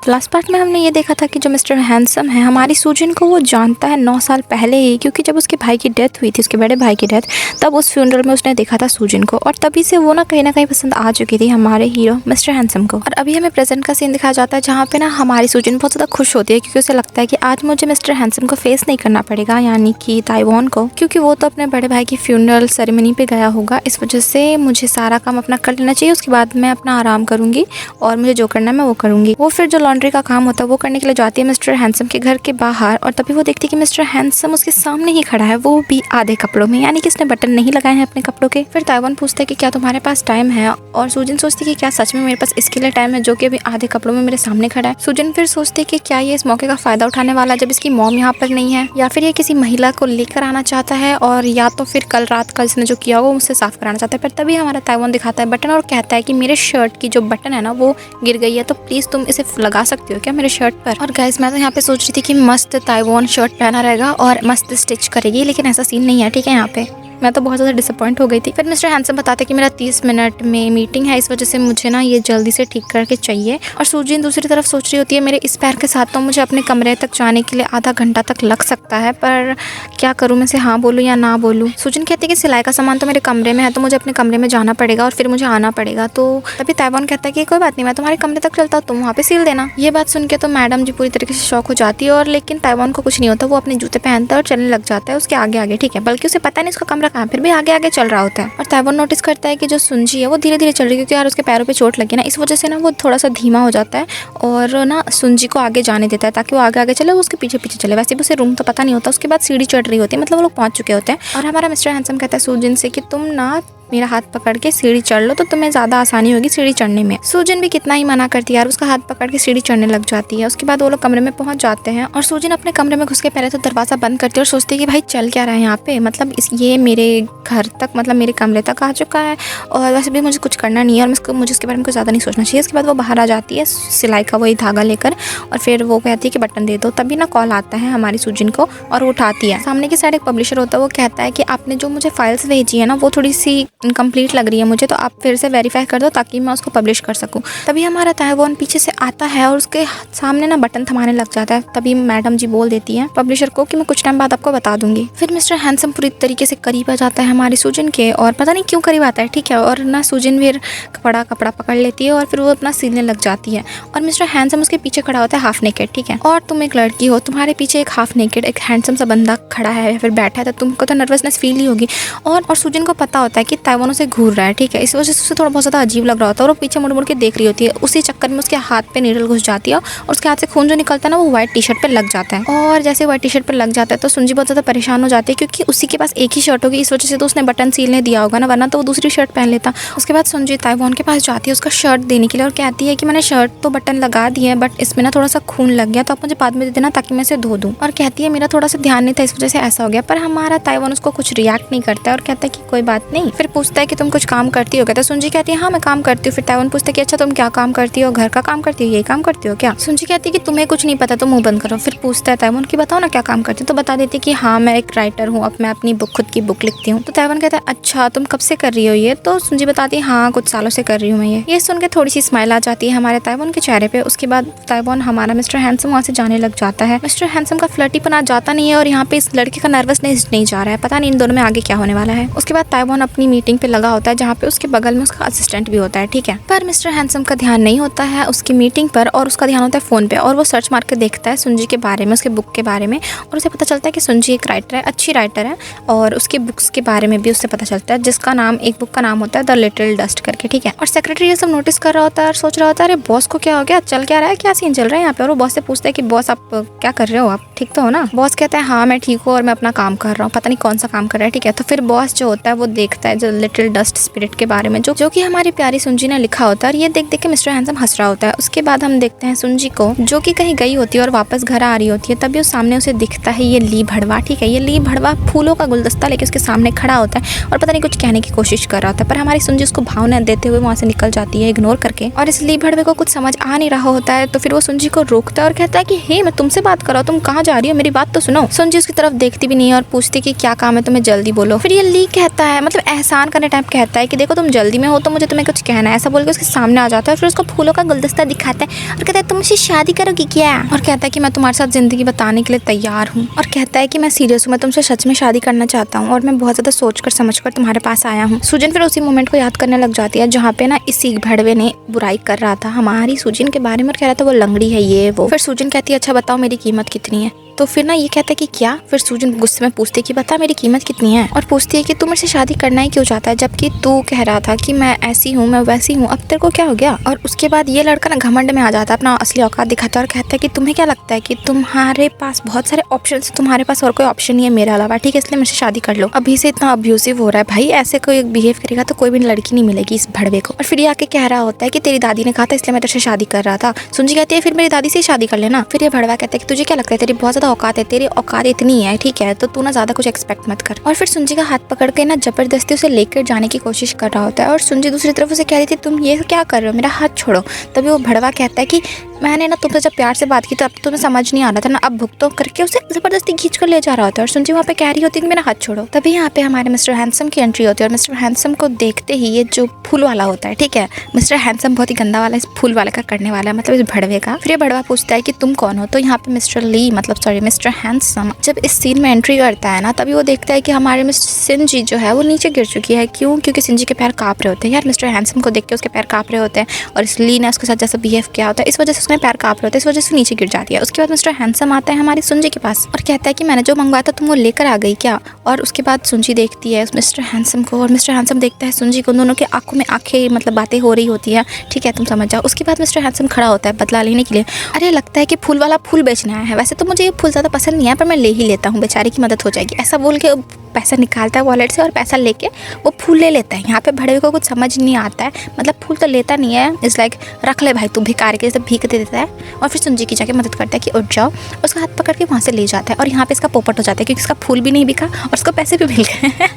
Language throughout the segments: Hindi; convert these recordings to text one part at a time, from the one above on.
लास्ट पार्ट में हमने ये देखा था कि जो मिस्टर हैंडसम है हमारी सूजन को वो जानता है 9 साल पहले ही, क्योंकि जब उसके भाई की डेथ हुई थी, उसके बड़े भाई की डेथ, तब उस फ्यूनरल में उसने देखा था सूजन को और तभी से वो ना कहीं पसंद आ चुकी थी हमारे हीरो मिस्टर हैंडसम को। और अभी हमें प्रेजेंट का सीन दिखाया जाता है जहाँ पे ना हमारी सूजन बहुत ज़्यादा खुश होती है क्योंकि उसे लगता है कि आज मुझे मिस्टर हैंडसम को फेस नहीं करना पड़ेगा, यानी कि ताइवान को, क्योंकि वो तो अपने बड़े भाई की फ्यूनरल सेरेमनी पे गया होगा। इस वजह से मुझे सारा काम अपना कर लेना चाहिए, उसके बाद मैं अपना आराम करूंगी और मुझे जो करना है मैं वो करूंगी। वो फिर जो लॉन्ड्री का काम होता है वो करने के लिए जाती है मिस्टर हैंडसम के घर के बाहर और तभी वो देखती है कि मिस्टर हैंडसम उसके सामने ही खड़ा है, वो भी आधे कपड़ों में, यानी कि इसने बटन नहीं लगाए हैं अपने कपड़ों के। फिर ताइवान पूछता है कि क्या तुम्हारे पास टाइम है और सूजन सोचती है कि क्या सच में मेरे पास इसके लिए टाइम है जो कि अभी आधे कपड़ों में मेरे सामने खड़ा है। सूजन फिर सोचती है कि क्या ये इस मौके का फायदा उठाने वाला जब इसकी मॉम यहाँ पर नहीं है, या फिर ये किसी महिला को लेकर आना चाहता है और या तो फिर कल रात का इसने जो किया वो मुझसे साफ कराना चाहता है। पर तभी हमारा ताइवान दिखाता है बटन और कहता है कि मेरे शर्ट की जो बटन है ना वो गिर गई है, तो प्लीज तुम इसे लगा सकते हो क्या मेरे शर्ट पर। और गाइस मैं तो यहाँ पे सोच रही थी कि मस्त ताइवान शर्ट पहना रहेगा और मस्त स्टिच करेगी, लेकिन ऐसा सीन नहीं है, ठीक है। यहाँ पे मैं तो बहुत ज़्यादा डिसअपॉइंट हो गई थी। फिर मिस्टर हैंडसम बताते कि मेरा 30 मिनट में मीटिंग है, इस वजह से मुझे ना ये जल्दी से ठीक करके चाहिए। और सूजन दूसरी तरफ सोच रही होती है मेरे इस पैर के साथ तो मुझे अपने कमरे तक जाने के लिए आधा घंटा तक लग सकता है, पर क्या करूँ, मैं से हाँ बोलूँ या ना बोलूँ। सूजन कहती है कि सिलाई का सामान तो मेरे कमरे में है, तो मुझे अपने कमरे में जाना पड़ेगा और फिर मुझे आना पड़ेगा। तो तभी ताइवान कहता है कि कोई बात नहीं, मैं तुम्हारे कमरे तक चलता हूँ, तुम वहाँ पे सिल देना। ये बात सुन के तो मैडम जी पूरी तरीके से शॉक हो जाती है और लेकिन ताइवान को कुछ नहीं होता, वो अपने जूते पहनता है और चलने लग जाता है उसके आगे आगे, ठीक है। बल्कि उसे पता नहीं उसका कमरा कहाँ, फिर भी आगे आगे चल रहा होता है। और ताइवान नोटिस करता है कि जो सुंजी है वो धीरे धीरे चल रही है, क्योंकि यार उसके पैरों पे चोट लगी ना, इस वजह से ना वो थोड़ा सा धीमा हो जाता है और ना सुंजी को आगे जाने देता है ताकि वो आगे आगे चले, वो उसके पीछे पीछे चले। वैसे भी उसे रूम तो पता नहीं होता। उसके बाद सीढ़ी चढ़ रही होती है, मतलब वो लोग पहुंच चुके होते हैं और हमारा मिस्टर हैंडसम कहता है सूजन से कि तुम ना मेरा हाथ पकड़ के सीढ़ी चढ़ लो तो तुम्हें ज़्यादा आसानी होगी सीढ़ी चढ़ने में। सूजन भी कितना ही मना करती है यार, उसका हाथ पकड़ के सीढ़ी चढ़ने लग जाती है। उसके बाद वो लोग कमरे में पहुंच जाते हैं और सूजन अपने कमरे में घुस के पहले तो दरवाज़ा बंद करती है और सोचती है कि भाई चल क्या रहा है यहाँ पे, मतलब ये मेरे घर तक, मतलब मेरे कमरे तक आ चुका है और वैसे भी मुझे कुछ करना नहीं है और मुझे उसके बारे में कुछ ज़्यादा नहीं सोचना चाहिए। उसके बाद वो बाहर आ जाती है सिलाई का वही धागा लेकर और फिर वो कहती है कि बटन दे दो। तभी ना कॉल आता है हमारी सूजन को और वो उठाती है। सामने की साइड एक पब्लिशर होता है, वो कहता है कि आपने जो मुझे फाइल्स भेजी है ना वो थोड़ी सी इनकम्प्लीट लग रही है मुझे, तो आप फिर से वेरीफाई कर दो ताकि मैं उसको पब्लिश कर सकूं। तभी हमारा ताइवान पीछे से आता है और उसके सामने ना बटन थमाने लग जाता है। तभी मैडम जी बोल देती है पब्लिशर को कि मैं कुछ टाइम बाद आपको बता दूंगी। फिर मिस्टर हैंडसम पूरी तरीके से करीब आ जाता है हमारी सूजन के और पता नहीं क्यों करीब आता है, ठीक है। और ना सूजन फिर कपड़ा पकड़ लेती है और फिर वो अपना सिलने लग जाती है और मिस्टर हैंडसम उसके पीछे खड़ा होता है हाफ नेकेड, ठीक है। और तुम एक लड़की हो, तुम्हारे पीछे एक हाफ नेकेड एक हैंडसम सा बंदा खड़ा है या फिर बैठा है, तो तुमको तो नर्वसनेस फील ही होगी। और सूजन को पता होता है कि ताइवान उसे घूर रहा है, ठीक है। इस वजह से उसे थोड़ा बहुत ज़्यादा अजीब लग रहा होता है और वो पीछे मुड़ के देख रही होती है। उसी चक्कर में उसके हाथ पे नीडल घुस जाती है और उसके हाथ से खून जो निकलता है ना वो व्हाइट टी शर्ट पे लग जाता है। और जैसे व्हाइट टी शर्ट पे लग जाता है तो सुंजी बहुत ज़्यादा परेशान हो जाती है क्योंकि उसी के पास एक ही शर्ट होगी, इस वजह से तो उसने बटन सीलने दिया होगा ना, वरना तो वो दूसरी शर्ट पहन लेता। उसके बाद सुंजी ताइवान के पास जाती है उसका शर्ट देने के लिए और कहती है कि मैंने शर्ट तो बटन लगा दी है बट इसमें ना थोड़ा सा खून लग गया, तो आप मुझे बाद में दे देना ताकि मैं इसे धो दूँ। और कहती है मेरा थोड़ा सा ध्यान नहीं था इस वजह से ऐसा हो गया। पर हमारा ताइवान उसको कुछ रिएक्ट नहीं करता है और कहता है कि कोई बात नहीं। फिर पूछता है कि तुम कुछ काम करती हो क्या, तो सुंजी कहती है हाँ मैं काम करती हूँ। फिर ताइवान पूछता है कि अच्छा तुम क्या काम करती हो, घर का काम करती हो, ये काम करती हो क्या। सुंजी कहती है कि तुम्हें कुछ नहीं पता तो मुंह बंद करो। फिर पूछता है ताइवान कि बताओ ना क्या काम करती हो, तो बता देती है कि हाँ मैं एक राइटर हूँ, अब मैं अपनी खुद की बुक लिखती हूँ। तो ताइवान कहता है अच्छा तुम कब से कर रही हो ये, तो सुंजी बताती है हाँ कुछ सालों से कर रही हूँ मैं ये सुन के थोड़ी सी स्माइल आ जाती है हमारे ताइवान के चेहरे पे। उसके बाद ताइवान हमारा मिस्टर हैंडसम वहाँ से जाने लग जाता है। मिस्टर हैंडसम का फ्लर्टीपन आज जाता नहीं है और यहाँ पे इस लड़के का नर्वसनेस नहीं जा रहा है, पता नहीं इन दोनों में आगे क्या होने वाला है। उसके बाद ताइवान अपनी मीटिंग पे लगा होता है जहाँ पे उसके बगल में उसका असिस्टेंट भी होता है, ठीक है। पर मिस्टर हैंडसम का ध्यान नहीं होता है उसकी मीटिंग पर और उसका ध्यान होता है फोन पे और वो सर्च मार के देखता है सुंजी के बारे में, उसके बुक के बारे में, और उसे पता चलता है कि सुंजी एक राइटर है, अच्छी राइटर है और उसके बुक्स के बारे में भी उससे पता चलता है, जिसका नाम एक बुक का नाम होता है द लिटिल डस्ट करके, ठीक है। और सेक्रेटरी ये सब नोटिस कर रहा होता है और सोच रहा होता है अरे बॉस को क्या हो गया, चल क्या रहा है, क्या सीन चल रहा है यहाँ पे। और वो बॉस से पूछता है कि बॉस आप क्या कर रहे हो, आप ठीक तो हो ना। बॉस कहता है हाँ मैं ठीक हूँ और मैं अपना काम कर रहा हूँ, पता नहीं कौन सा काम कर रहा है, ठीक है। तो फिर बॉस जो होता है वो देखता है जो लिटिल डस्ट स्पिरिट के बारे में जो कि हमारी प्यारी सुंजी ने लिखा होता है और ये देख देख के मिस्टर हैंडसम हंस रहा होता है। उसके बाद हम देखते हैं सुंजी को जो कि कहीं गई होती है और वापस घर आ रही होती है, तभी उस सामने उसे दिखता है ये ली भड़वा, ठीक है। ये ली भड़वा फूलों का गुलदस्ता लेके उसके सामने खड़ा होता है और पता नहीं कुछ कहने की कोशिश कर रहा होता है, पर हमारी सुंजी उसको भाव न देते हुए वहाँ से निकल जाती है इग्नोर करके। और इस ली भड़वे को कुछ समझ आ नहीं रहा होता है, तो फिर वो सुंजी को रोकता है और कहता है कि हे मैं तुमसे बात कर रहा हूँ, तुम कहाँ जा रही हो, मेरी बात तो सुनो। सुंजी उसकी तरफ देखती भी नहीं है और पूछती कि क्या काम है तुम्हें, जल्दी बोलो। फिर ये ली कहता है, मतलब एहसान परेशान करने टाइम कहता है कि देखो तुम जल्दी में हो तो मुझे तुम्हें कुछ कहना है, ऐसा बोल के उसके सामने आ जाता है। फिर उसको फूलों का गुलदस्ता दिखाता है और कहता है तुम मुझसे शादी करोगी क्या, और कहता है कि मैं तुम्हारे साथ जिंदगी बताने के लिए तैयार हूँ, और कहता है कि मैं सीरियस हूँ, मैं तुमसे सच में शादी करना चाहता हूँ और मैं बहुत ज्यादा सोच कर समझ कर तुम्हारे पास आया हूँ। सुजन फिर उसी मोमेंट को याद करने लग जाती है जहाँ पे ना इसी भड़वे ने बुराई कर रहा था हमारी सुजन के बारे में और कह रहा था वो लंगड़ी है ये वो। फिर सुजन कहती है अच्छा बताओ मेरी कीमत कितनी है। तो फिर ना ये कहता है कि क्या। फिर सुजन गुस्से में पूछती है कि बता मेरी कीमत कितनी है, और पूछती है कि तू मुझसे शादी करना ही क्यों चाहता है जबकि तू कह रहा था कि मैं ऐसी हूँ मैं वैसी हूँ, अब तेरे को क्या हो गया। और उसके बाद ये लड़का ना घमंड में आ जाता है, अपना असली औकात दिखाता है और कहता है कि तुम्हें क्या लगता है कि तुम्हारे पास बहुत सारे ऑप्शन, तुम्हारे पास और कोई ऑप्शन नहीं है मेरे अलावा, ठीक है, इसलिए मुझसे शादी कर लो। अभी से इतना अब्यूसिव हो रहा है भाई, ऐसे कोई बिहेव करेगा तो कोई भी लड़की नहीं मिलेगी इस भड़वे को। और फिर ये आके कह रहा होता है कि तेरी दादी ने कहा था इसलिए मैं तेरे से शादी कर रहा था। सुंजी कहती है फिर मेरी दादी से शादी कर लेना। फिर ये भड़वा कहता है कि तुझे क्या लगता है तेरी बहुत ज्यादा औकात है, तेरी औकात इतनी है ठीक है, तो तू ना ज्यादा कुछ एक्सपेक्ट मत कर। और फिर सुंजी का हाथ पकड़ के ना जबरदस्ती उसे लेकर जाने की कोशिश कर रहा होता है, और सुंजी दूसरी तरफ उसे कह रही थी तुम ये क्या कर रहे हो, मेरा हाथ छोड़ो। तभी वो भड़वा कहता है कि मैंने ना तुमसे जब प्यार से बात की तो अब तुम्हें समझ नहीं आ रहा था ना, अब भुगतो करके उसे जबरदस्ती खींच कर ले जा रहा होता है, और सुंजी वहाँ पे कह रही होती है कि मेरा हाथ छोड़ो। तभी यहाँ पे हमारे मिस्टर हैंडसम की एंट्री होती है, और मिस्टर हैंडसम को देखते ही ये जो फूल वाला होता है ठीक है, मिस्टर हैंडसम बहुत ही गंदा वाला इस फूल वाले का करने वाला है, मतलब इस भड़वे का। फिर ये भड़वा पूछता है कि तुम कौन हो। तो यहाँ पे मिस्टर ली मतलब सॉरी मिस्टर हैंडसम जब इस सीन में एंट्री करता है ना, तभी वो देखता है कि हमारे मिस्टर सिंजी जो है वो नीचे गिर चुकी है। क्यों? क्योंकि सिंजी के पैर कांप रहे होते हैं यार, मिस्टर हैंडसम को देख के उसके पैर कांप रहे होते हैं, और इस ली ने उसके साथ जैसा बिहेव किया होता है इस वजह से उसके पैर कांप रहे होते हैं, इस वजह से नीचे गिर जाती है। उसके बाद मिस्टर हैंडसम आता है हमारी सुंजी के पास और कहता है कि मैंने जो मंगवाया था तुम वो लेकर आ गई क्या। और उसके बाद सुंजी देखती है मिस्टर हैंडसम को, और मिस्टर हैंडसम देखता है सुंजी को, दोनों के आंखों में आंखें मतलब बातें हो रही होती है, ठीक है तुम समझ जाओ। उसके बाद मिस्टर हैंडसम खड़ा होता है बदला लेने के लिए। अरे लगता है कि फूल वाला फूल बेचना है, वैसे तो मुझे ये फूल ज़्यादा पसंद नहीं है पर मैं ले ही लेता हूँ, बेचारे की मदद हो जाएगी, ऐसा बोल के पैसा निकालता है वॉलेट से और पैसा लेके वो फूल ले लेता है। यहाँ पे भड़वे को कुछ समझ नहीं आता है, मतलब फूल तो लेता नहीं है, इट्स लाइक रख ले भाई तू, भिखारी के जैसे भीख दे देता है। और फिर सुंजी की जाके मदद करता है कि उठ जाओ, उसका हाथ पकड़ के वहाँ से ले जाता है, और यहाँ पे इसका पोपट हो जाता है क्योंकि इसका फूल भी नहीं बिका और उसको पैसे भी मिल गए।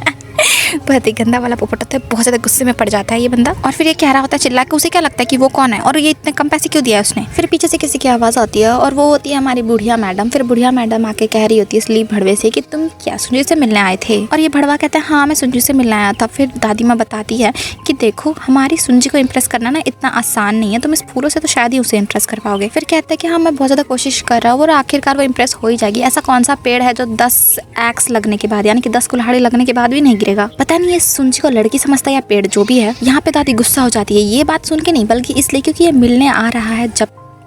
बहुत ही गंदा वाला पोपट होता है, बहुत ज़्यादा गुस्से में पड़ जाता है ये बंदा। और फिर ये कह रहा होता है चिल्ला के, उसे क्या लगता है कि वो कौन है और ये इतने कम पैसे क्यों दिया उसने। फिर पीछे से किसी की आवाज़ आती है और वो होती है हमारी बुढ़िया मैडम। फिर बुढ़िया मैडम आके कह रही होती है इसलिए भड़वे से कि तुम क्या सुंजी से मिलने आए थे। और ये भड़वा कहता है हाँ मैं सुंजी से मिलने आया था। फिर दादी माँ बताती है कि देखो हमारी सुंजी को इम्प्रेस करना ना इतना आसान नहीं है, तुम इस फूलों से तो शायद ही उसे इम्प्रेस कर पाओगे। फिर कहता है कि हाँ मैं बहुत ज़्यादा कोशिश कर रहा हूँ और आखिरकार वो इम्प्रेस हो ही जाएगी। ऐसा कौन सा पेड़ है जो 10 एक्स लगने के बाद यानी कि 10 कुल्हाड़ी लगने के बाद भी नहीं गिरेगा। पता नहीं ये सुंजी को लड़की समझता है या पेड़, जो भी है। यहाँ पे दादी गुस्सा हो जाती है, ये बात सुन के नहीं बल्कि इसलिए क्योंकि ये मिलने आ रहा है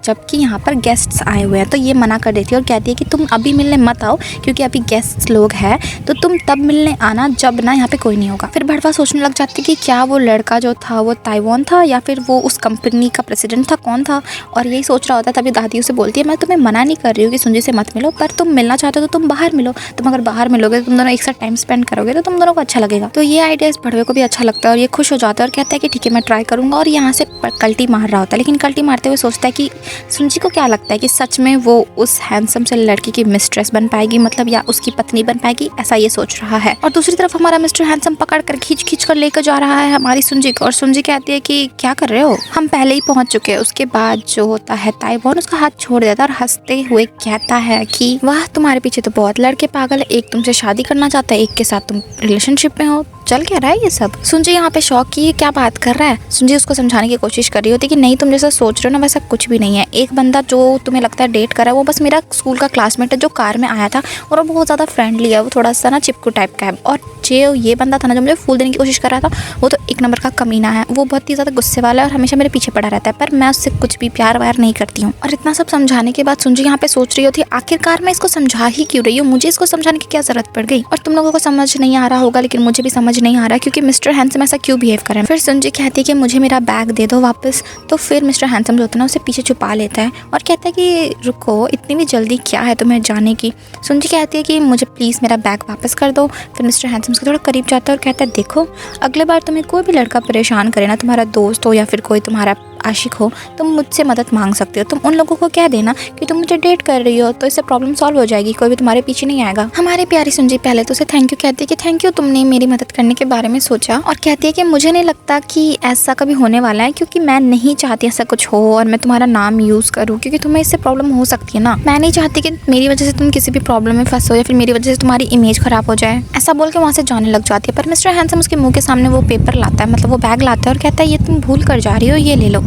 जबकि यहाँ पर गेस्ट्स आए हुए हैं, तो ये मना कर देती है और कहती है कि तुम अभी मिलने मत आओ क्योंकि अभी गेस्ट्स लोग हैं, तो तुम तब मिलने आना जब ना यहाँ पे कोई नहीं होगा। फिर भड़वा सोचने लग जाती है कि क्या वो लड़का जो था वो ताइवान था या फिर वो उस कंपनी का प्रेसिडेंट था, कौन था। और यही सोच रहा होता है तभी दादी उसे बोलती है मैं तुम्हें मना नहीं कर रही हूँ कि सुंजी से मत मिलो, पर तुम मिलना चाहते हो तो तुम बाहर मिलो, तुम अगर बाहर मिलोगे तो तुम दोनों एक साथ टाइम स्पेंड करोगे तो तुम दोनों को अच्छा लगेगा। तो ये आइडिया इस भड़वे को भी अच्छा लगता है और ये खुश हो जाता है और कहता है कि ठीक है मैं ट्राई करूँगा। और यहाँ से कल्टी मार रहा होता है, लेकिन कल्टी मारते हुए सोचता है कि सुंजी को क्या लगता है कि सच में वो उस हैंडसम से लड़की की मिस्ट्रेस बन पाएगी, मतलब या उसकी पत्नी बन पाएगी, ऐसा ये सोच रहा है। और दूसरी तरफ हमारा मिस्टर हैंडसम पकड़ कर खींच कर लेकर जा रहा है हमारी सुंजी को, और सुंजी कहती है कि क्या कर रहे हो, हम पहले ही पहुंच चुके हैं। उसके बाद जो होता है ताइवान उसका हाथ छोड़ देता है और हंसते हुए कहता है कि वाह तुम्हारे पीछे तो बहुत लड़के पागल है, एक तुमसे शादी करना चाहता है, एक के साथ तुम रिलेशनशिप में हो, चल क्या रहा है ये सब। सुंजी यहाँ पे शौक की क्या बात कर रहा है। सुंजी उसको समझाने की कोशिश कर रही होती है कि नहीं तुम जैसा सोच रहे हो ना वैसा कुछ भी नहीं है, एक बंदा जो तुम्हें लगता है डेट कर रहा है वो बस मेरा स्कूल का क्लासमेट है जो कार में आया था और वो बहुत ज़्यादा फ्रेंडली है, वो थोड़ा सा ना चिपकू टाइप का है। और जो ये बंदा था ना जो मुझे फूल देने की कोशिश कर रहा था वो तो एक नंबर का कमीना है, वो बहुत ही ज़्यादा गुस्से वाला है और हमेशा मेरे पीछे पड़ा रहता है, पर मैं उससे कुछ भी प्यार व्यार नहीं करती हूँ। और इतना सब समझाने के बाद सुंजी यहाँ पे सोच रही होती है आखिरकार मैं इसको समझा ही क्यों रही हूँ, मुझे इसको समझाने की क्या जरूरत पड़ गई। और तुम लोगों को समझ नहीं आ रहा होगा लेकिन मुझे भी समझ नहीं आ रहा क्योंकि मिस्टर हैंडसम ऐसा क्यों बिहेव कर रहे हैं। फिर सुंजी कहती है कि मुझे मेरा बैग दे दो वापस। तो फिर मिस्टर हैंडसम जो होता है ना उसे पीछे छुपा लेता है और कहता है कि रुको इतनी भी जल्दी क्या है तुम्हें जाने की। सुंजी कहती है कि मुझे प्लीज़ मेरा बैग वापस कर दो। फिर मिस्टर हैंडसम उसके थोड़ा करीब जाता है और कहता है देखो अगले बार तुम्हें कोई भी लड़का परेशान करे ना, तुम्हारा दोस्त हो या फिर कोई तुम्हारा आशिक हो तुम मुझसे मदद मांग सकते हो, तुम उन लोगों को कह देना कि तुम मुझे डेट कर रही हो, तो इससे प्रॉब्लम सॉल्व हो जाएगी, कोई भी तुम्हारे पीछे नहीं आएगा। हमारी प्यारी सुंजी पहले तो उसे थैंक यू कहती है कि थैंक यू तुमने मेरी मदद करने के बारे में सोचा, और कहती है कि मुझे नहीं लगता कि ऐसा कभी होने वाला है, क्योंकि मैं नहीं चाहती ऐसा कुछ हो और मैं तुम्हारा नाम यूज करूँ, क्योंकि तुम्हें इससे प्रॉब्लम हो सकती है ना। मैं नहीं चाहती कि मेरी वजह से तुम किसी भी प्रॉब्लम में फंसो या फिर मेरी वजह से तुम्हारी इमेज खराब हो जाए। ऐसा बोल के वहाँ से जाने लग जाती है। पर मिस्टर हैंडसम उसके मुंह के सामने वो पेपर लाता है, मतलब वो बैग लाता है और कहता है ये तुम भूल कर जा रही हो, ये ले लो।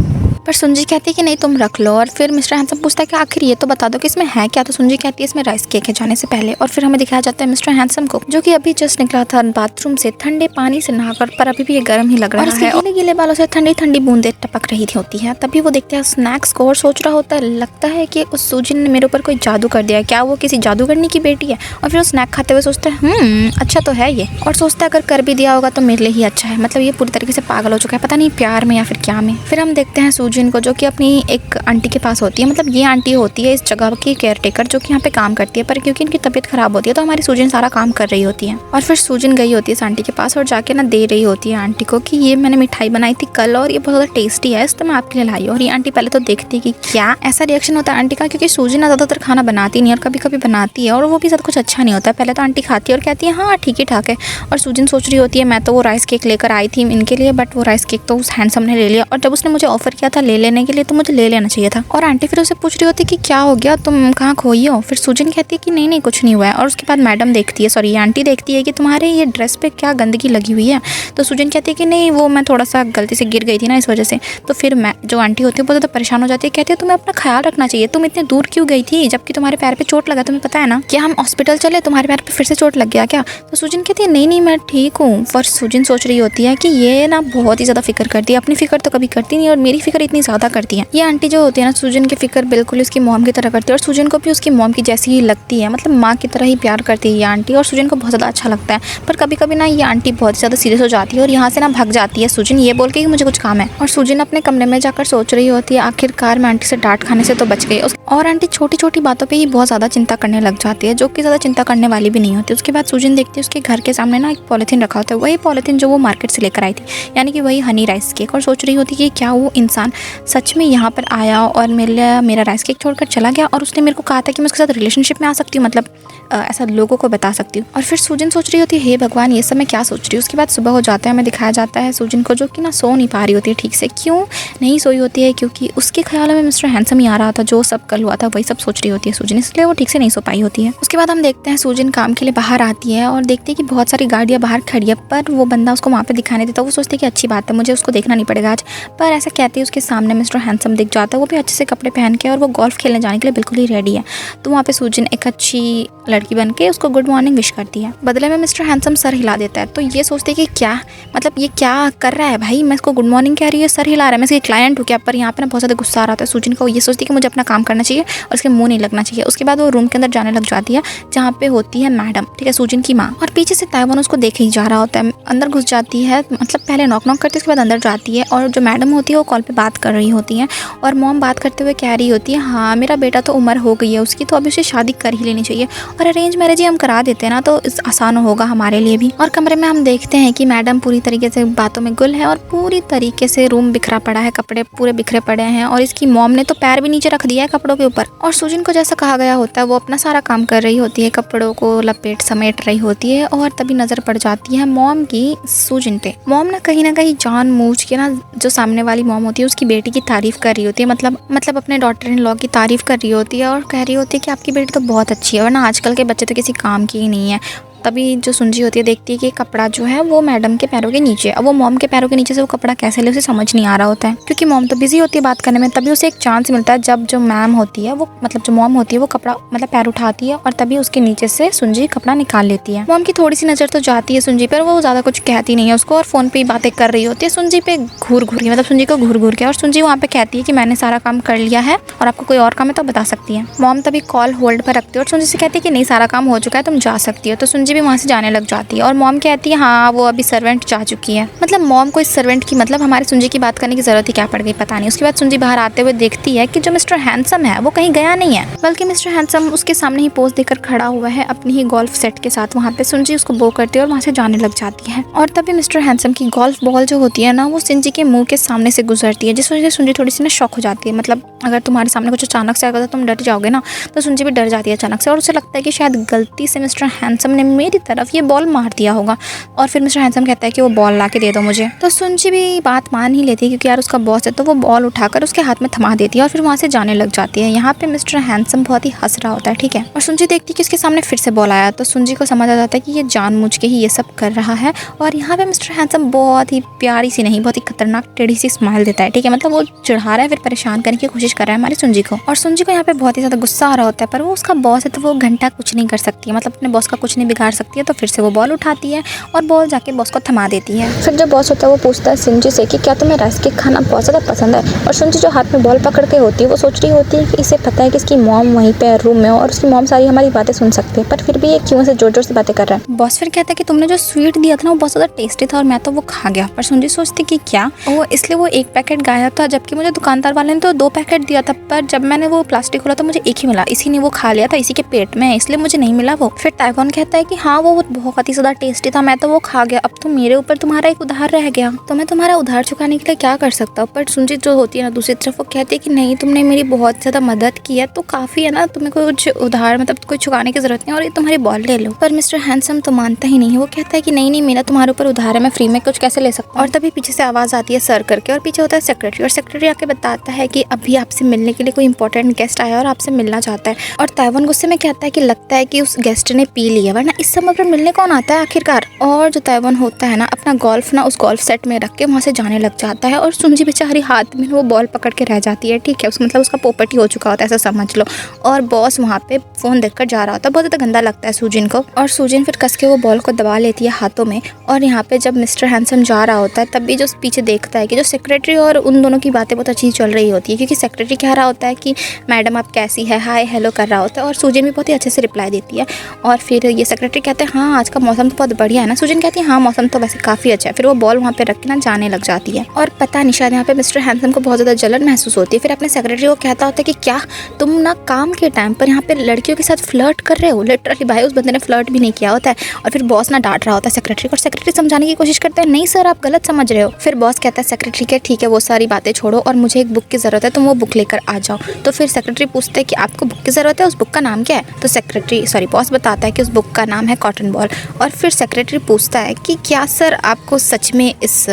पर सुंजी कहती है कि नहीं तुम रख लो। और फिर मिस्टर हैंडसम पूछता है कि आखिर ये तो बता दो कि इसमें है क्या। तो सुंजी कहती है इसमें राइस केक है जाने से पहले। और फिर हमें दिखाया जाता है मिस्टर हैंडसम को जो कि अभी जस्ट निकला था बाथरूम से ठंडे पानी से नहाकर, पर अभी भी ये गर्म ही लग रहा है और गीले गीले बालों से ठंडी ठंडी बूंदें टपक रही होती है। तभी वो देखते हैं स्नैक्स को और सोच रहा होता है लगता है कि उस सूजी ने मेरे ऊपर कोई जादू कर दिया है, क्या वो किसी जादूगरनी की बेटी है। और फिर वो स्नैक खाते हुए सोचता है अच्छा तो है ये, और सोचता है अगर कर भी दिया होगा तो मेरे लिए ही अच्छा है। मतलब ये पूरी तरीके से पागल हो चुका है, पता नहीं प्यार में या फिर क्या में। फिर हम देखते हैं सूजिन को जो कि अपनी एक आंटी के पास होती है, मतलब ये आंटी होती है इस जगह की केयर टेकर जो कि यहाँ पे काम करती है, पर क्योंकि इनकी तबीयत खराब होती है तो हमारी सूजिन सारा काम कर रही होती है। और फिर सूजिन गई होती है इस आंटी के पास और जाके ना दे रही होती है आंटी को कि ये मैंने मिठाई बनाई थी कल और ये बहुत ज़्यादा टेस्टी है, तो मैं आपके लिए लाई। और ये आंटी पहले तो देखती है कि क्या ऐसा रिएक्शन होता है आंटी का, क्योंकि सूजिन ना ज़्यादातर खाना बनाती नहीं और कभी कभी बनाती है और वो भी ज़्यादा कुछ अच्छा नहीं होता है। पहले तो आंटी खाती है और कहती है हाँ ठीक ही ठाक है। और सूजिन सोच रही होती है मैं तो वो राइस केक लेकर आई थी इनके लिए, बट वो राइस केक तो उस हैंडसम ने ले लिया, और जब उसने मुझे ऑफर किया था ले लेने के लिए तो मुझे ले लेना चाहिए था। और आंटी फिर उसे पूछ रही होती कि क्या हो गया, तुम कहाँ खोई हो। फिर सूजिन कहती है कि नहीं कुछ नहीं हुआ है। और उसके बाद मैडम देखती है, सॉरी आंटी देखती है कि तुम्हारे ये ड्रेस पे क्या गंदगी लगी हुई है। तो सूजिन कहती है कि नहीं वो मैं थोड़ा सा गलती से गिर गई थी ना इस वजह से। तो फिर मैं जो आंटी होती है बहुत ज़्यादा परेशान हो जाती है, कहती है तुम्हें अपना ख्याल रखना चाहिए, तुम इतने दूर क्यों गई थी जबकि तुम्हारे पैर पे चोट लगा, तुम्हें पता है ना, क्या हम हॉस्पिटल चले, तुम्हारे पैर पे फिर से चोट लग गया क्या। तो सूजिन कहती है नहीं मैं ठीक हूँ। पर सूजिन सोच रही होती है कि ये ना बहुत ही ज़्यादा फिक्र करती है, अपनी फिक्र तो कभी करती नहीं और मेरी फिक्र इतनी ज़्यादा करती है। ये आंटी जो होती है ना सूजिन की फिक्र बिल्कुल उसकी मॉम की तरह करती है और सूजिन को भी उसकी मॉम की जैसी ही लगती है, मतलब माँ की तरह ही प्यार करती है ये आंटी और सूजिन को बहुत ज़्यादा अच्छा लगता है। पर कभी कभी ना ये आंटी बहुत ज़्यादा सीरियस हो जाती है और यहाँ से ना भाग जाती है सूजिन ये बोल के कि मुझे कुछ काम है। और सूजिन अपने कमरे में जाकर सोच रही होती है आखिरकार मैं आंटी से डांट खाने से तो बच गई। और आंटी छोटी छोटी बातों पे ही बहुत ज़्यादा चिंता करने लग जाती है जो कि ज़्यादा चिंता करने वाली भी नहीं होती। उसके बाद सूजिन देखती है उसके घर के सामने ना एक पॉलीथीन रखा होता है, वही पॉलीथीन जो वो मार्केट से लेकर आई थी, यानी कि वही हनी राइस केक। और सोच रही होती है कि क्या वो इंसान सच में यहाँ पर आया और मेरा राइस केक छोड़कर चला गया और उसने मेरे को कहा था कि मैं उसके साथ रिलेशनशिप में आ सकती हूँ, मतलब ऐसा लोगों को बता सकती हूँ। और फिर सूजिन सोच रही होती है हे भगवान ये सब मैं क्या सोच रही हूँ। उसके बाद सुबह हो जाता है, हमें दिखाया जाता है सूजिन को जो कि ना सो नहीं पा रही होती है ठीक से। क्यों नहीं सोई होती है, क्योंकि उसके ख्यालों में मिस्टर हैंडसम ही आ रहा था, जो सब कल हुआ था वही सब सोच रही होती है सूजिन, इसलिए वो ठीक से नहीं सो पाई होती है। उसके बाद हम देखते हैं सूजिन काम के लिए बाहर आती है और देखते हैं कि बहुत सारी गाड़ियाँ बाहर खड़ी है, पर वो बंदा उसको वहाँ पे दिखाने देता है। वो सोचती है कि अच्छी बात है मुझे उसको देखना नहीं पड़ेगा आज, पर ऐसा कहते हैं उसके सामने मिस्टर हैंडसम दिख जाता है, वो भी अच्छे से कपड़े पहन के और वो गोल्फ खेलने जाने के लिए बिल्कुल ही रेडी है। तो वहाँ पे सूजिन एक अच्छी लड़की बन के उसको गुड मॉर्निंग विश करती है। बदले में मिस्टर हैंडसम सर हिला देता है। तो ये सोचते हैं कि क्या मतलब ये क्या कर रहा है भाई, मैं इसको गुड मॉर्निंग कह रही हूँ सर हिला रहा है, मैं इसकी क्लाइंट हूँ क्या। पर यहाँ पे ना बहुत ज़्यादा गुस्सा आ रहा था सूजिन को, ये सोचती है कि मुझे अपना काम करना चाहिए और इसके मुंह नहीं लगना चाहिए। उसके बाद वो रूम के अंदर जाने लग जाती है जहाँ पे होती है मैडम, ठीक है सूजिन की माँ, और पीछे से ताइवान उसको देखे ही जा रहा होता है। अंदर घुस जाती है, मतलब पहले नॉक करती है उसके बाद अंदर जाती है और जो मैडम होती है वो कॉल पे बात कर रही होती है और मॉम बात करते हुए कह रही होती है हाँ मेरा बेटा तो उम्र हो गई है उसकी, तो अभी उसे शादी कर ही लेनी चाहिए और अरेंज मैरिज ही हम करा देते हैं ना तो आसान होगा हमारे लिए भी। और कमरे में हम देखते हैं कि मैडम पूरी तरीके से बातों में गुल है और पूरी तरीके से रूम बिखरा पड़ा है, कपड़े पूरे बिखरे पड़े हैं और इसकी मॉम ने तो पैर भी नीचे रख दिया है कपड़ों के ऊपर। और सूजिन को जैसा कहा गया होता है वो अपना सारा काम कर रही होती है, कपड़ों को लपेट समेट रही होती है और तभी नजर पड़ जाती है मॉम की सूजिन पे। मॉम ना कहीं जानबूझ के ना जो सामने वाली मॉम होती है उसकी बेटी की तारीफ कर रही होती है, मतलब अपने डॉटर इन लॉ की तारीफ कर रही होती है और कह रही होती है कि आपकी बेटी तो बहुत अच्छी है, वरना आजकल के बच्चे तो किसी काम की ही नहीं है। तभी जो सुंजी होती है देखती है कि कपड़ा जो है वो मैडम के पैरों के नीचे, अब वो मॉम के पैरों के नीचे से वो कपड़ा कैसे ले उसे समझ नहीं आ रहा होता है क्योंकि मॉम तो बिजी होती है बात करने में। तभी उसे एक चांस मिलता है जब जो मैम होती है वो मतलब जो मॉम होती है वो कपड़ा मतलब पैर उठाती है और तभी उसके नीचे से सुंजी कपड़ा निकाल लेती है। मॉम की थोड़ी सी नजर तो जाती है सुंजी पर, वो ज्यादा कुछ कहती नहीं है उसको और फोन पे ही बातें कर रही होती है सुंजी पे घूर के, मतलब सुंजी को घूर के। और सुंजी वहाँ पे कहती है कि मैंने सारा काम कर लिया है और आपको कोई और काम है तो बता सकती है। मॉम तभी कॉल होल्ड पर रखती है और सुंजी से कहती है कि नहीं सारा काम हो चुका है तुम जा सकती हो। तो सुंजी सुंजी भी वहाँ से जाने लग जाती है और मॉम कहती है हाँ वो अभी सर्वेंट जा चुकी है। मतलब मॉम को इस सर्वेंट की मतलब हमारे सुंजी की बात करने की जरूरत ही क्या पड़ गई पता नहीं। उसके बाद सुंजी बाहर आते हुए देखती है कि जो मिस्टर हैंडसम है वो कहीं गया नहीं है, बल्कि मिस्टर हैंडसम उसके सामने ही पोज देकर खड़ा हुआ है अपनी ही गोल्फ सेट के साथ। वहाँ पे सुंजी उसको बो करती है और वहाँ से जाने लग जाती है। और तभी मिस्टर हैंडसम की गोल्फ बॉल जो होती है ना वो सुंजी के मुंह के सामने से गुजरती है, जिस वजह से सुंजी थोड़ी सी ना शॉक हो जाती है। मतलब अगर तुम्हारे सामने कुछ अचानक से आएगा तो तुम डर जाओगे ना, तो सुंजी भी डर जाती है अचानक से और उसे लगता है कि शायद गलती से मिस्टर हैंडसम ने मेरी तरफ ये बॉल मार दिया होगा। और फिर मिस्टर हैंडसम कहता है कि वो बॉल ला के दे दो मुझे। तो सुंजी भी बात मान ही लेती है क्योंकि यार उसका बॉस है, तो वो बॉल उठाकर उसके हाथ में थमा देती है और फिर वहाँ से जाने लग जाती है। यहाँ पे मिस्टर हैंडसम बहुत ही हंस रहा होता है, ठीक है। और सुंजी देखती है कि उसके सामने फिर से बॉल आया, तो सुंजी को समझ आ जाता है कि ये जानबूझ के ही ये सब कर रहा है। और यहाँ पे मिस्टर हैंडसम बहुत ही प्यारी सी नहीं बहुत ही खतरनाक टेढ़ी सी स्माइल देता है, ठीक है। मतलब वो चिढ़ा रहा है फिर परेशान करने की कोशिश कर रहा है हमारी सुंजी को। और सुंजी को यहाँ पे बहुत ही ज्यादा गुस्सा आ रहा होता है, पर वो उसका बॉस है तो वो घंटा कुछ नहीं कर सकती है, मतलब अपने बॉस का कुछ नहीं बिगाड़ सकती है। तो फिर से वो बॉल उठाती है और बॉल जाके बॉस को थमा देती है। फिर जो बॉस होता है वो पूछता है सुंजी से कि क्या तुम्हें राइस केक खाना बहुत ज़्यादा पसंद है। और सुंजी जो हाथ में बॉल पकड़ के होती है वो सोच रही होती है कि इसे पता है कि इसकी मॉम वहीं पे रूम में और उसकी मॉम सारी हमारी बातें सुन सकती है, पर फिर भी ये क्यों से जोर जोर से बातें कर रहा है। बॉस फिर कहता है कि तुमने जो स्वीट दिया था ना वो बहुत ज़्यादा टेस्टी था और मैं तो वो खा गया। पर सुंजी सोचती कि क्या वो इसलिए वो एक पैकेट गायब था, जबकि मुझे दुकानदार वाले ने तो 2 पैकेट दिया था, पर जब मैंने वो प्लास्टिक खोला तो मुझे एक ही मिला, इसी ने वो खा लिया था, इसी के पेट में, इसलिए मुझे नहीं मिला वो। फिर ताइवान कहता है कि हाँ वो बहुत ही ज्यादा टेस्टी था, मैं तो वो खा गया, अब तो मेरे ऊपर तुम्हारा एक उधार रह गया, तो मैं तुम्हारा उधार चुकाने के लिए क्या कर सकता हूँ। पर सुंजी जो होती है ना दूसरी तरफ वो कहती है कि नहीं तुमने मेरी बहुत ज्यादा मदद की है तो काफी है ना, तुम्हें कुछ उधार मतलब कोई चुकाने की जरूरत नहीं और ये तुम्हारी बॉल ले लो। पर मिस्टर हैंडसम तो मानता ही नहीं है, वो कहता है कि नहीं मेरा तुम्हारे ऊपर उधार है, मैं फ्री में कुछ कैसे ले सकता हूँ। और तभी पीछे से आवाज आती है सर करके और पीछे होता है सेक्रेटरी और सेक्रेटरी आके बताता है कि अभी आपसे मिलने के लिए कोई इंपॉर्टेंट गेस्ट आया और आपसे मिलना चाहता है। और ताइवान गुस्से में कहता है कि लगता है कि उस गेस्ट ने पी लिया, वरना इस समय पर मिलने कौन आता है आखिरकार। और जो ताइवान होता है ना अपना गोल्फ ना उस गोल्फ सेट में रख के वहाँ से जाने लग जाता है और सुंजी बेचारी हाथ में वो बॉल पकड़ के रह जाती है, ठीक है। मतलब उसका पोपट ही हो चुका होता है ऐसा समझ लो। और बॉस वहाँ पे फोन देखकर जा रहा होता है, बहुत ज़्यादा गंदा लगता है सुजिन को। और सुजिन फिर कस के वो बॉल को दबा लेती है हाथों में। और यहाँ पे जब मिस्टर हैंडसम जा रहा होता है तब भी जो पीछे देखता है कि जो सेक्रेटरी और उन दोनों की बातें बहुत अच्छी चल रही होती है, क्योंकि सेक्रेटरी कह रहा होता है कि मैडम आप कैसी है, हाय हेलो कर रहा होता है और सुजिन भी बहुत ही अच्छे से रिप्लाई देती है। और फिर ये सेक्रेटरी कहते हैं हाँ आज का मौसम तो बहुत बढ़िया है ना। सुजिन कहती है हाँ मौसम तो वैसे काफ़ी अच्छा है। फिर वो बॉल वहाँ पे रख के ना जाने लग जाती है और पता नहीं शायद यहाँ पे मिस्टर हैंडसम को बहुत ज़्यादा जलन महसूस होती है। फिर अपने सेक्रेटरी को कहता होता है कि क्या तुम ना काम के टाइम पर यहाँ पे लड़कियों के साथ फ्लर्ट कर रहे हो। लिटरली भाई उस बंदे ने फ्लर्ट भी नहीं किया होता है। और फिर बॉस ना डांट रहा होता है सेक्रेटरी को और सेक्रेटरी समझाने की कोशिश करता है नहीं सर आप गलत समझ रहे हो। फिर बॉस कहता है सेक्रेटरी के ठीक है वो सारी बातें छोड़ो और मुझे एक बुक की ज़रूरत है, तुम वो बुक लेकर आ जाओ। तो फिर सेक्रेटरी पूछता है कि आपको बुक की ज़रूरत है, उस बुक का नाम क्या है। तो बॉस बताता है कि उस बुक का नाम है कॉटन बॉल। और फिर सेक्रेटरी पूछता है कि क्या सर आपको सच में इस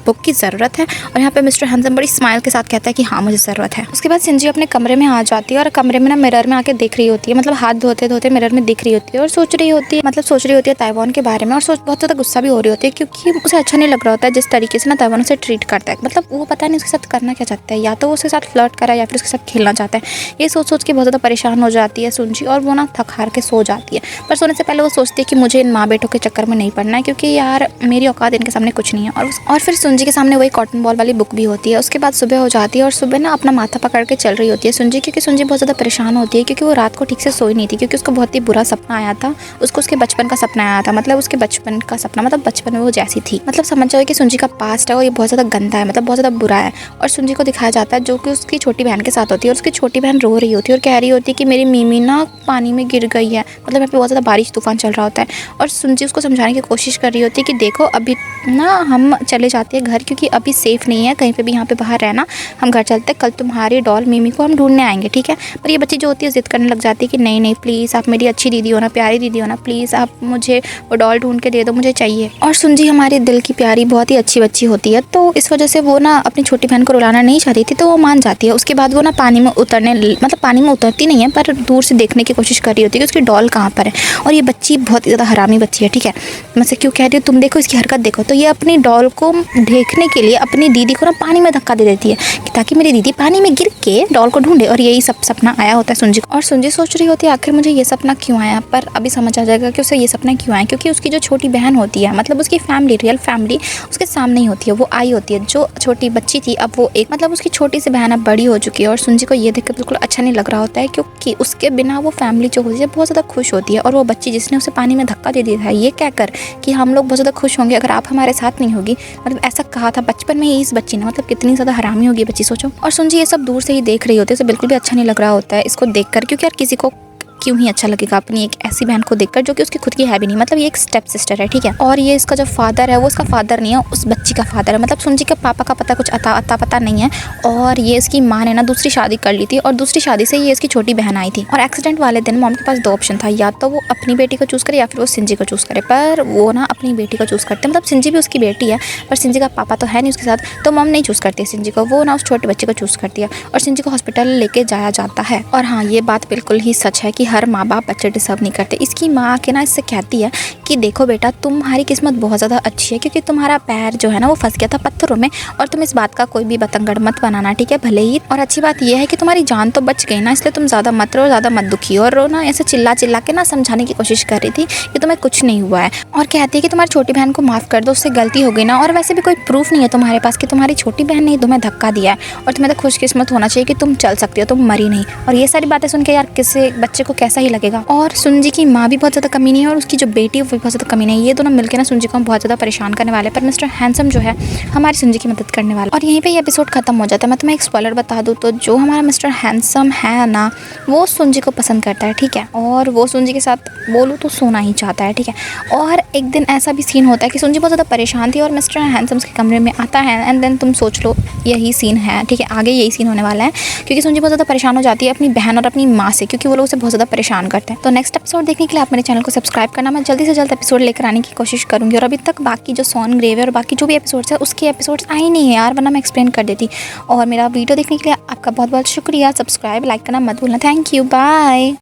बुक की ज़रूरत है। और यहाँ पे मिस्टर हैंडसम बड़ी स्माइल के साथ कहता है कि हाँ मुझे ज़रूरत है। उसके बाद सिंजी अपने कमरे में आ जाती है और कमरे में ना मिरर में आके देख रही होती है, मतलब हाथ धोते धोते मिरर में दिख रही होती है और सोच रही होती है ताइवान के बारे में। और बहुत ज़्यादा गुस्सा भी हो रही होती है क्योंकि उसे अच्छा नहीं लग रहा होता है जिस तरीके से ना ताइवान उसे ट्रीट करता है। मतलब वो पता नहीं उसके साथ करना क्या चाहता है, या तो वो उसके साथ फ्लर्ट करा या फिर उसके साथ खेलना चाहता है। ये सोच के बहुत ज़्यादा परेशान हो जाती है सुंजी और वो ना थक हार के सो जाती है। पर सोने से पहले वो सोचती है कि मुझे इन माँ बेटों के चक्कर में नहीं पड़ना है क्योंकि यार मेरी औकात इनके सामने कुछ नहीं है। और फिर सुंजी के सामने वही कॉटन बॉल वाली बुक भी होती है। उसके बाद सुबह हो जाती है और सुबह ना अपना माथा पकड़ के चल रही होती है सुंजी, क्योंकि सुंजी बहुत ज़्यादा परेशान होती है क्योंकि वो रात को ठीक से सोई नहीं थी क्योंकि उसको बहुत ही बुरा सपना आया था। उसको उसके बचपन का सपना आया था, मतलब उसके बचपन का सपना मतलब बचपन में वो जैसी थी। मतलब समझ जाओ कि सुंजी का पास्ट है और ये बहुत ज़्यादा गंदा है, मतलब बहुत ज़्यादा बुरा है। और सुंजी को दिखाया जाता है जो कि उसकी छोटी बहन के साथ होती है और उसकी छोटी बहन रो रही होती है और कह रही होती है कि मेरी मीमी ना पानी में गिर गई है। मतलब यहाँ पे बहुत ज़्यादा बारिश तूफान चल रहा होता है और सुंजी उसको समझाने की कोशिश कर रही होती है कि देखो अभी ना हम चले जाते हैं घर क्योंकि अभी सेफ़ नहीं है कहीं पे भी यहाँ पे बाहर रहना, हम घर चलते हैं, कल तुम्हारी डॉल मीमी को हम ढूंढने आएंगे, ठीक है। पर ये बच्ची जो होती है ज़िद करने लग जाती है कि नहीं प्लीज़ आप मेरी अच्छी दीदी हो ना, प्यारी दीदी हो ना, प्लीज़ आप मुझे वो डॉल ढूंढ के दे दो, मुझे चाहिए। और सुंजी हमारे दिल की प्यारी बहुत ही अच्छी बच्ची होती है तो इस वजह से वो ना अपनी छोटी बहन को रुलाना नहीं चाहती थी तो वो मान जाती है। उसके बाद वो ना पानी में उतरती नहीं है पर दूर से देखने की कोशिश कर रही होती है कि उसकी डॉल कहाँ पर है। और ये बच्ची बहुत ही ज़्यादा हरामी बच्ची है, ठीक है। मैं से क्यों कह रही हूँ, तुम देखो इसकी हरकत देखो। तो ये अपनी डॉल को देखने के लिए अपनी दीदी को ना पानी में धक्का दे देती है कि ताकि मेरी दीदी पानी में गिर के डॉल को ढूंढे। और यही सब सपना आया होता है सुंजी को। और सुंजी सोच रही होती है आखिर मुझे ये सपना क्यों आया, पर अभी समझ आ जाएगा कि उसे ये सपना क्यों आया, क्योंकि उसकी जो छोटी बहन होती है, मतलब उसकी फैमिली, रियल फैमिली उसके सामने ही होती है। वो आई होती है, जो छोटी बच्ची थी अब वो एक, मतलब उसकी छोटी सी बहन अब बड़ी हो चुकी है। और सुंजी को ये देखकर बिल्कुल अच्छा नहीं लग रहा होता है, क्योंकि उसके बिना वो फैमिली जो होती है बहुत ज़्यादा खुश होती है। और वो बच्ची जिसने उसे पानी में धक्का दे दिया था, ये कहकर कि हम लोग बहुत ज़्यादा खुश होंगे अगर आप हमारे साथ नहीं होगी, मतलब ऐसा कहा था बचपन में ही इस बच्ची ने। मतलब कितनी ज़्यादा हरामी होगी बच्ची, सोचो। और सुंजी ये सब दूर से ही देख रही होती है, उसे बिल्कुल भी अच्छा नहीं लग रहा होता है इसको देखकर, क्योंकि यार किसी को क्यों ही अच्छा लगेगा अपनी एक ऐसी बहन को देखकर जो कि उसकी खुद की है भी नहीं, मतलब ये एक स्टेप सिस्टर है, ठीक है। और ये इसका जो फादर है वो इसका फादर नहीं है, उस बच्ची का फादर है। मतलब सुंजी के पापा का पता कुछ अता पता नहीं है। और ये इसकी माँ ने ना दूसरी शादी कर ली थी, और दूसरी शादी से ये इसकी छोटी बहन आई थी। और एक्सीडेंट वाले दिन मॉम के पास दो ऑप्शन था, या तो वो अपनी बेटी को चूज़ करे या फिर वो सिंजी को चूज़ करे। पर वो ना अपनी बेटी को चूज़ करते, मतलब सिंजी भी उसकी बेटी है, पर सिंजी का पापा तो है नहीं उसके साथ, तो मॉम नहीं चूज़ करती सिंजी को, वो ना उस छोटे बच्चे को चूज़ करती है। और सिंजी को हॉस्पिटल लेके जाया जाता है। और हाँ, ये बात बिल्कुल ही सच है कि हर माँ बाप बच्चे डिजर्व नहीं करते। इसकी माँ आके ना इससे कहती है कि देखो बेटा, तुम्हारी किस्मत बहुत ज़्यादा अच्छी है, क्योंकि तुम्हारा पैर जो है ना वो फंस गया था पत्थरों में, और तुम इस बात का कोई भी बतंगड़ मत बनाना, ठीक है, भले ही। और अच्छी बात यह है कि तुम्हारी जान तो बच गई ना, इसलिए तुम ज़्यादा मत रो, ज़्यादा मत दुखी। और रो ना ऐसे चिल्ला चिल्ला के ना समझाने की कोशिश कर रही थी कि तुम्हें कुछ नहीं हुआ है। और कहती है कि तुम्हारी छोटी बहन को माफ़ कर दो, उससे गलती हो गई ना, और वैसे भी कोई प्रूफ नहीं है तुम्हारे पास कि तुम्हारी छोटी बहन ने तुम्हें धक्का दिया है, और तुम्हें तो खुशकिस्मत होना चाहिए कि तुम चल सकती हो, तुम मरी नहीं। और ये सारी बातें सुन के यार किसी बच्चे को कैसा ही लगेगा। और सुंजी की माँ भी बहुत ज़्यादा कमीनी है, और उसकी जो बेटी है वो भी बहुत ज़्यादा कमीनी है। ये दोनों मिलकर ना सुंजी को बहुत ज़्यादा परेशान करने वाले, पर मिस्टर हैंडसम जो है हमारी सुंजी की मदद करने वाला। और यहीं पे ये एपिसोड खत्म हो जाता है। मैं तुम्हें एक स्पॉइलर बता दूँ तो जो हमारा मिस्टर हैंडसम है ना, वो सुंजी को पसंद करता है, ठीक है, और वो सुंजी के साथ बोलूँ तो सोना ही चाहता है, ठीक है। और एक दिन ऐसा भी सीन होता है कि सुंजी बहुत ज़्यादा परेशान थी और मिस्टर हैंडसम के कमरे में आता है, एंड देन तुम सोच लो यही सीन है, ठीक है, आगे यही सीन होने वाला है, क्योंकि सुंजी बहुत ज़्यादा परेशान हो जाती है अपनी बहन और अपनी माँ से, क्योंकि वो लोग उसे बहुत ज़्यादा परेशान करते हैं। तो नेक्स्ट एपिसोड देखने के लिए आप मेरे चैनल को सब्सक्राइब करना। मैं जल्दी से जल्द एपिसोड लेकर आने की कोशिश करूँगी। और अभी तक बाकी जो सॉन ग्रेव है और बाकी जो भी एपिसोड्स है उसके एपिसोड्स आए नहीं है यार, वरना मैं एक्सप्लेन कर देती। और मेरा वीडियो देखने के लिए आपका बहुत बहुत शुक्रिया। सब्सक्राइब लाइक करना मत भूलना। Thank you, bye.